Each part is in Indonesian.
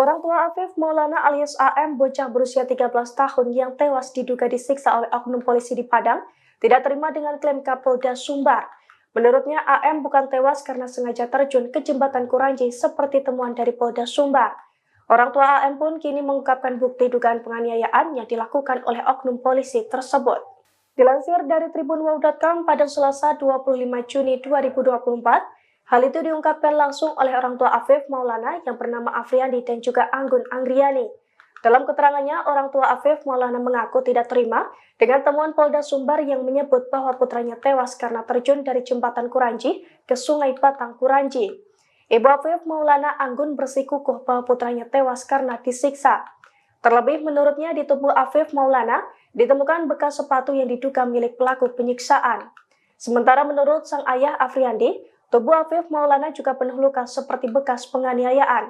Orang tua Afif Maulana alias AM, bocah berusia 13 tahun yang tewas diduga disiksa oleh oknum polisi di Padang, tidak terima dengan klaim Kapolda Sumbar. Menurutnya, AM bukan tewas karena sengaja terjun ke jembatan Kuranji seperti temuan dari Polda Sumbar. Orang tua AM pun kini mengungkapkan bukti dugaan penganiayaan yang dilakukan oleh oknum polisi tersebut. Dilansir dari tribunwow.com pada Selasa 25 Juni 2024, hal itu diungkapkan langsung oleh orang tua Afif Maulana yang bernama Afriandi dan juga Anggun Anggriani. Dalam keterangannya, orang tua Afif Maulana mengaku tidak terima dengan temuan Polda Sumbar yang menyebut bahwa putranya tewas karena terjun dari jembatan Kuranji ke Sungai Batang Kuranji. Ibu Afif Maulana Anggun bersikukuh bahwa putranya tewas karena disiksa. Terlebih menurutnya di tubuh Afif Maulana ditemukan bekas sepatu yang diduga milik pelaku penyiksaan. Sementara menurut sang ayah Afriandi, tubuh Afif Maulana juga penuh luka seperti bekas penganiayaan.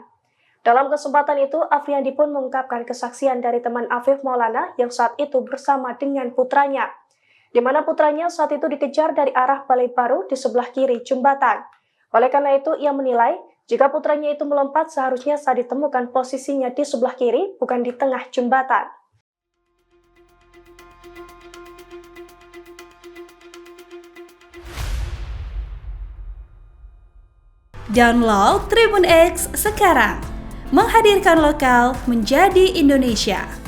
Dalam kesempatan itu, Afriandi pun mengungkapkan kesaksian dari teman Afif Maulana yang saat itu bersama dengan putranya, di mana putranya saat itu dikejar dari arah Balai Baru di sebelah kiri jembatan. Oleh karena itu, ia menilai jika putranya itu melompat seharusnya saat ditemukan posisinya di sebelah kiri, bukan di tengah jembatan. Download Tribun X sekarang, menghadirkan lokal menjadi Indonesia.